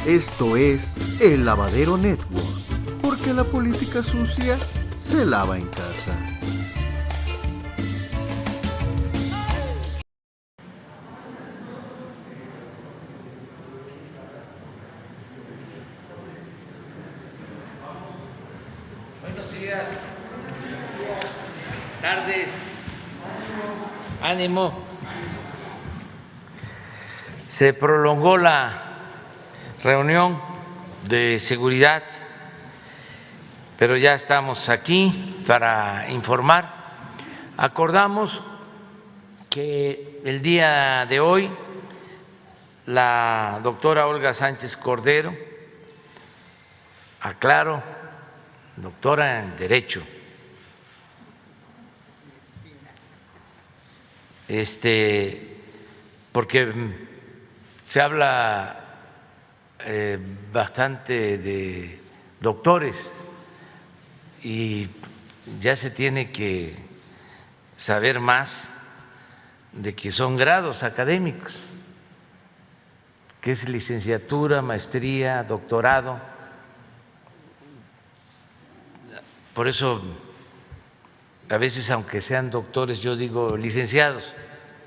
Esto es El Lavadero Network, porque la política sucia se lava en casa. Buenos días, tardes, ánimo. Se prolongó la reunión de seguridad, pero ya estamos aquí para informar. Acordamos que el día de hoy la doctora Olga Sánchez Cordero, aclaro, doctora en Derecho, porque se habla bastante de doctores y ya se tiene que saber más de que son grados académicos, que es licenciatura, maestría, doctorado. Por eso a veces, aunque sean doctores, yo digo licenciados,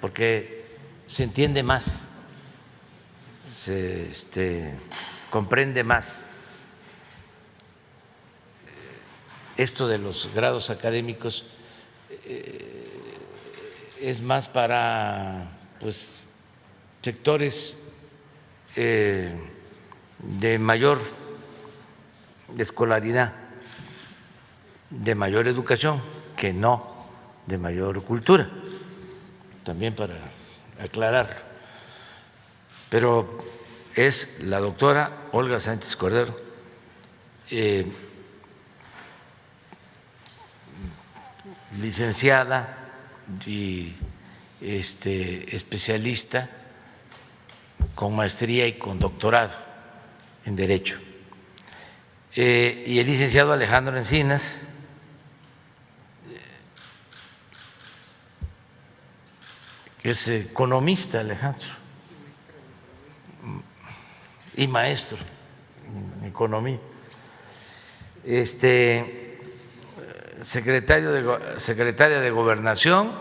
porque se entiende más, se comprende más. Esto de los grados académicos es más para pues sectores de mayor escolaridad, de mayor educación, que no de mayor cultura, también para aclarar. Pero es la doctora Olga Sánchez Cordero, licenciada y especialista con maestría y con doctorado en Derecho. Y el licenciado Alejandro Encinas, que es economista, Alejandro, y maestro en economía, secretaria de Gobernación,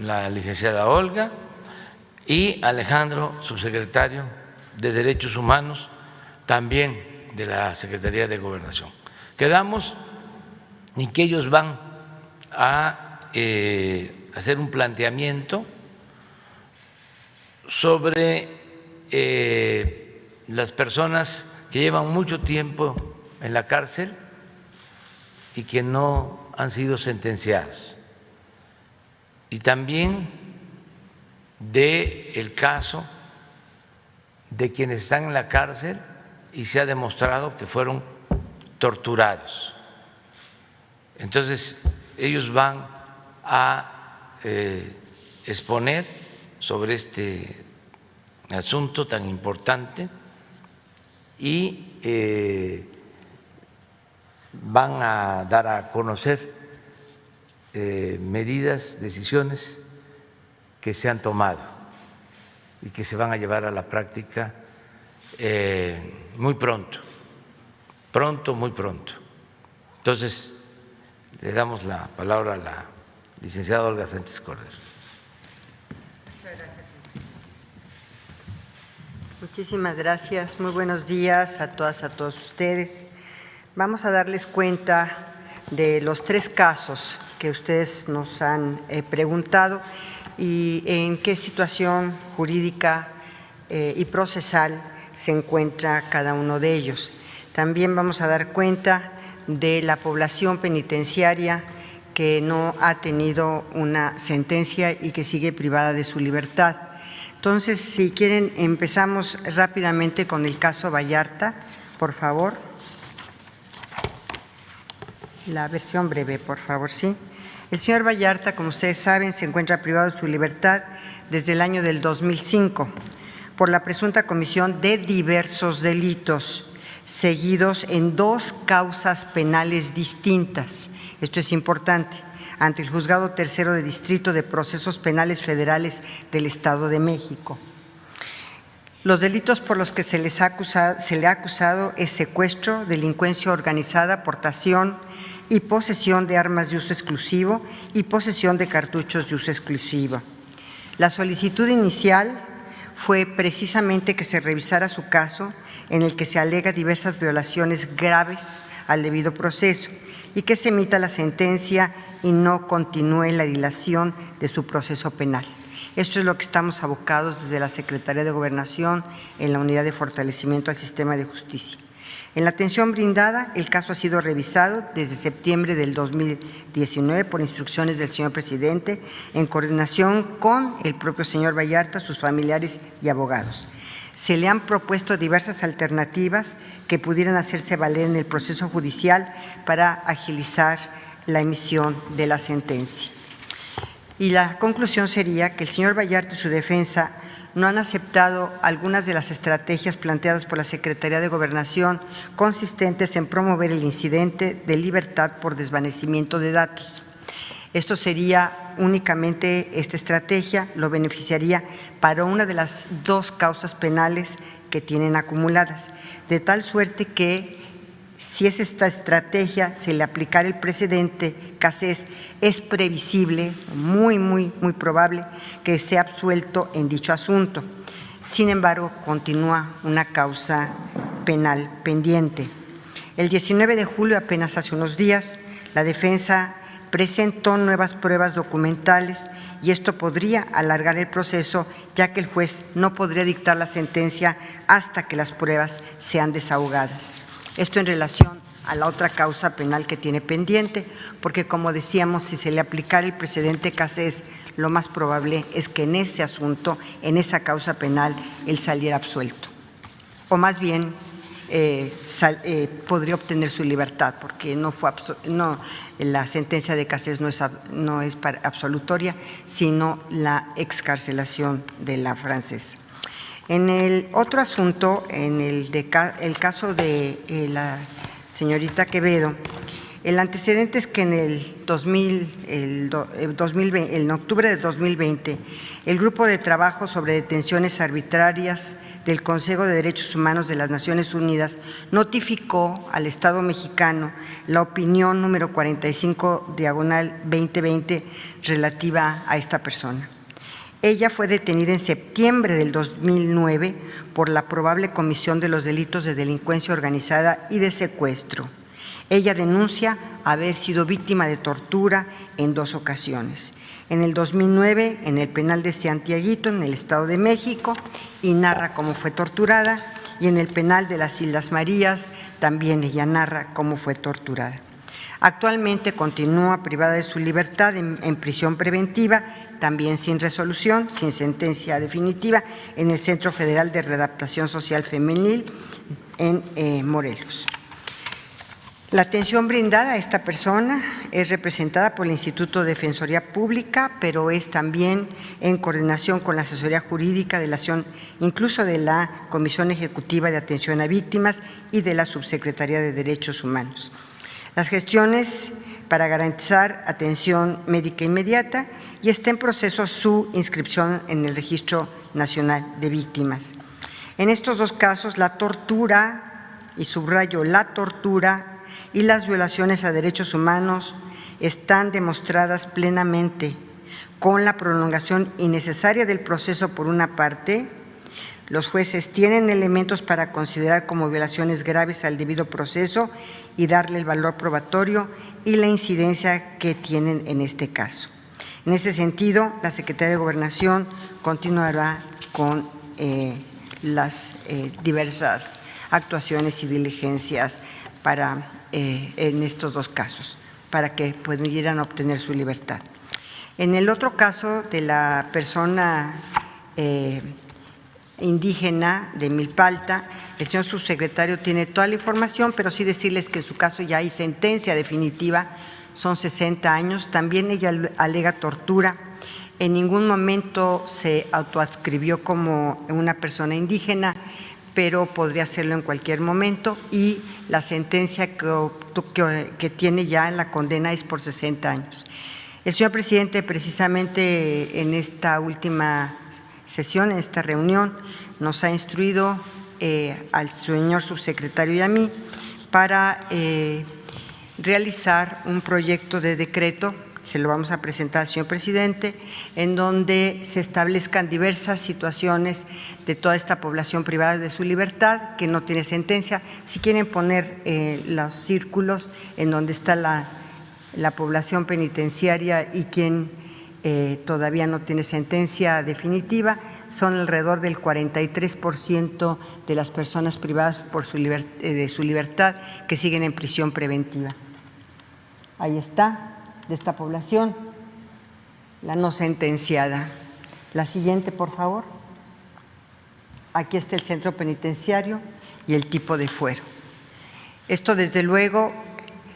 la licenciada Olga, y Alejandro, subsecretario de Derechos Humanos, también de la Secretaría de Gobernación. Quedamos en que ellos van a hacer un planteamiento sobre las personas que llevan mucho tiempo en la cárcel y que no han sido sentenciadas, y también del caso de quienes están en la cárcel y se ha demostrado que fueron torturados. Entonces, ellos van a exponer sobre este asunto tan importante y van a dar a conocer medidas, decisiones que se han tomado y que se van a llevar a la práctica muy pronto, muy pronto. Entonces, le damos la palabra a la licenciada Olga Sánchez Cordero. Muchísimas gracias. Muy buenos días a todas, a todos ustedes. Vamos a darles cuenta de los 3 casos que ustedes nos han preguntado y en qué situación jurídica y procesal se encuentra cada uno de ellos. También vamos a dar cuenta de la población penitenciaria que no ha tenido una sentencia y que sigue privada de su libertad. Entonces, si quieren, empezamos rápidamente con el caso Vallarta, por favor. La versión breve, por favor, sí. El señor Vallarta, como ustedes saben, se encuentra privado de su libertad desde el año del 2005 por la presunta comisión de diversos delitos seguidos en 2 causas penales distintas. Esto es importante, ante el Juzgado Tercero de Distrito de Procesos Penales Federales del Estado de México. Los delitos por los que se le ha acusado es secuestro, delincuencia organizada, portación y posesión de armas de uso exclusivo y posesión de cartuchos de uso exclusivo. La solicitud inicial fue precisamente que se revisara su caso, en el que se alega diversas violaciones graves al debido proceso, y que se emita la sentencia y no continúe la dilación de su proceso penal. Esto es lo que estamos abocados desde la Secretaría de Gobernación en la Unidad de Fortalecimiento al Sistema de Justicia. En la atención brindada, el caso ha sido revisado desde septiembre del 2019 por instrucciones del señor presidente, en coordinación con el propio señor Vallarta, sus familiares y abogados. Se le han propuesto diversas alternativas que pudieran hacerse valer en el proceso judicial para agilizar la emisión de la sentencia. Y la conclusión sería que el señor Vallarta y su defensa no han aceptado algunas de las estrategias planteadas por la Secretaría de Gobernación, consistentes en promover el incidente de libertad por desvanecimiento de datos. Esto sería únicamente, esta estrategia lo beneficiaría para una de las dos causas penales que tienen acumuladas, de tal suerte que si es esta estrategia, se le aplicara el precedente Cassés, es previsible, muy probable, que sea absuelto en dicho asunto. Sin embargo, continúa una causa penal pendiente. El 19 de julio, apenas hace unos días, la defensa presentó nuevas pruebas documentales y esto podría alargar el proceso, ya que el juez no podría dictar la sentencia hasta que las pruebas sean desahogadas. Esto en relación a la otra causa penal que tiene pendiente, porque como decíamos, si se le aplicara el precedente Cassés, lo más probable es que en ese asunto, en esa causa penal, él saliera absuelto. O más bien, podría obtener su libertad, porque la sentencia de Cassés no es absolutoria, sino la excarcelación de la francesa. En el otro asunto, en el caso de la señorita Quevedo, el antecedente es que en octubre de 2020, el Grupo de Trabajo sobre Detenciones Arbitrarias del Consejo de Derechos Humanos de las Naciones Unidas notificó al Estado mexicano la opinión número 45/2020 relativa a esta persona. Ella fue detenida en septiembre del 2009 por la probable comisión de los delitos de delincuencia organizada y de secuestro. Ella denuncia haber sido víctima de tortura en 2 ocasiones. En el 2009, en el penal de Santiaguito, en el Estado de México, y narra cómo fue torturada, y en el penal de las Islas Marías, también ella narra cómo fue torturada. Actualmente continúa privada de su libertad en prisión preventiva, también sin resolución, sin sentencia definitiva, en el Centro Federal de Readaptación Social Femenil en Morelos. La atención brindada a esta persona es representada por el Instituto de Defensoría Pública, pero es también en coordinación con la asesoría jurídica de la incluso de la Comisión Ejecutiva de Atención a Víctimas y de la Subsecretaría de Derechos Humanos. Las gestiones para garantizar atención médica inmediata y está en proceso su inscripción en el Registro Nacional de Víctimas. En estos 2 casos, la tortura, y subrayo la tortura, y las violaciones a derechos humanos están demostradas plenamente con la prolongación innecesaria del proceso por una parte. Los jueces tienen elementos para considerar como violaciones graves al debido proceso y darle el valor probatorio y la incidencia que tienen en este caso. En ese sentido, la Secretaría de Gobernación continuará con las diversas actuaciones y diligencias en estos 2 casos, para que pudieran obtener su libertad. En el otro caso de la persona indígena de Milpalta, el señor subsecretario tiene toda la información, pero sí decirles que en su caso ya hay sentencia definitiva, son 60 años. También ella alega tortura. En ningún momento se autoadscribió como una persona indígena, pero podría hacerlo en cualquier momento, y la sentencia que tiene ya la condena es por 60 años. El señor presidente, precisamente en esta última sesión, en esta reunión, nos ha instruido al señor subsecretario y a mí para realizar un proyecto de decreto, se lo vamos a presentar al señor presidente, en donde se establezcan diversas situaciones de toda esta población privada de su libertad, que no tiene sentencia. Si quieren poner los círculos en donde está la población penitenciaria y quien todavía no tiene sentencia definitiva, son alrededor del 43% de las personas privadas de su libertad que siguen en prisión preventiva. Ahí está, de esta población, la no sentenciada. La siguiente, por favor. Aquí está el centro penitenciario y el tipo de fuero. Esto, desde luego,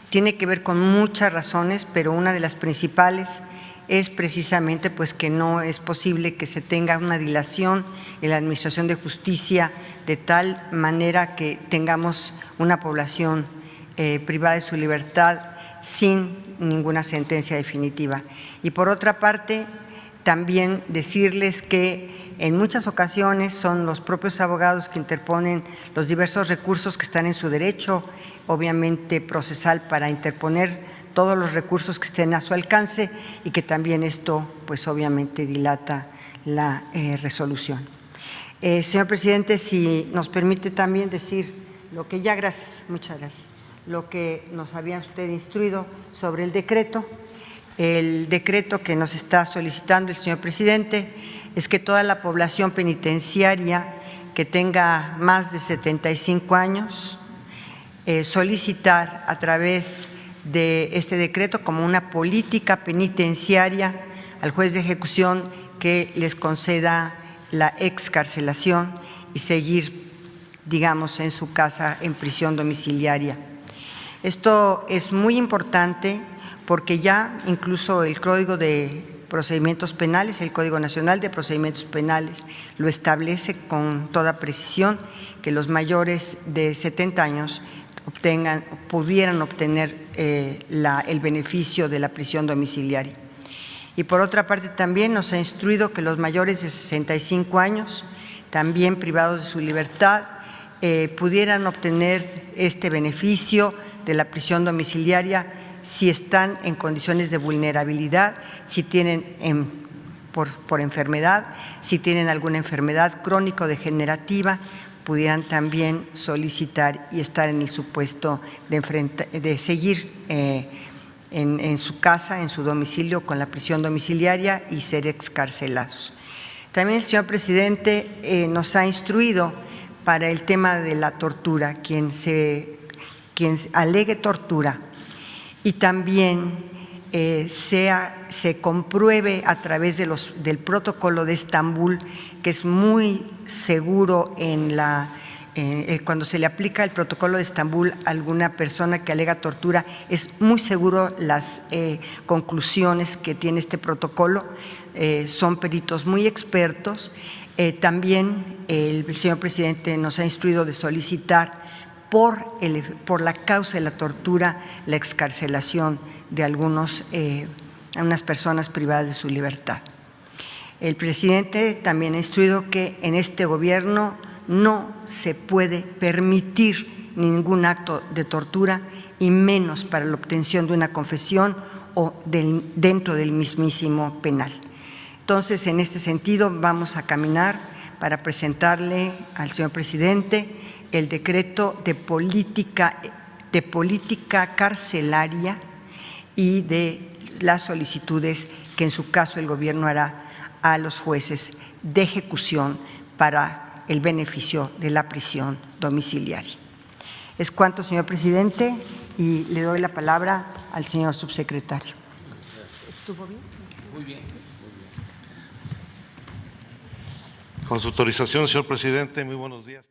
tiene que ver con muchas razones, pero una de las principales es precisamente pues que no es posible que se tenga una dilación en la administración de justicia de tal manera que tengamos una población privada de su libertad sin ninguna sentencia definitiva. Y por otra parte, también decirles que en muchas ocasiones son los propios abogados que interponen los diversos recursos que están en su derecho, obviamente procesal, para interponer todos los recursos que estén a su alcance y que también esto, pues obviamente dilata la resolución. Señor presidente, si nos permite también decir lo que ya, gracias, muchas gracias, lo que nos había usted instruido sobre el decreto. El decreto que nos está solicitando el señor presidente es que toda la población penitenciaria que tenga más de 75 años solicitar a través de este decreto como una política penitenciaria al juez de ejecución que les conceda la excarcelación y seguir, digamos, en su casa en prisión domiciliaria. Esto es muy importante porque ya incluso el Código de Procedimientos Penales, el Código Nacional de Procedimientos Penales, lo establece con toda precisión, que los mayores de 70 años pudieran obtener el beneficio de la prisión domiciliaria. Y por otra parte también nos ha instruido que los mayores de 65 años, también privados de su libertad, pudieran obtener este beneficio de la prisión domiciliaria si están en condiciones de vulnerabilidad, si tienen por enfermedad, si tienen alguna enfermedad crónico-degenerativa, pudieran también solicitar y estar en el supuesto de seguir en su casa, en su domicilio, con la prisión domiciliaria y ser excarcelados. También el señor presidente nos ha instruido para el tema de la tortura, quien alegue tortura y también se compruebe a través del protocolo de Estambul, que es muy seguro cuando se le aplica el protocolo de Estambul a alguna persona que alega tortura, es muy seguro las conclusiones que tiene este protocolo, son peritos muy expertos. También el señor presidente nos ha instruido de solicitar por la causa de la tortura la excarcelación de algunas personas privadas de su libertad. El presidente también ha instruido que en este gobierno no se puede permitir ningún acto de tortura y menos para la obtención de una confesión o dentro del mismísimo penal. Entonces, en este sentido, vamos a caminar para presentarle al señor presidente el decreto de política carcelaria y de las solicitudes que en su caso el gobierno hará a los jueces de ejecución para el beneficio de la prisión domiciliaria. Es cuanto, señor presidente, y le doy la palabra al señor subsecretario. ¿Estuvo bien? Muy bien. Con su autorización, señor presidente, muy buenos días.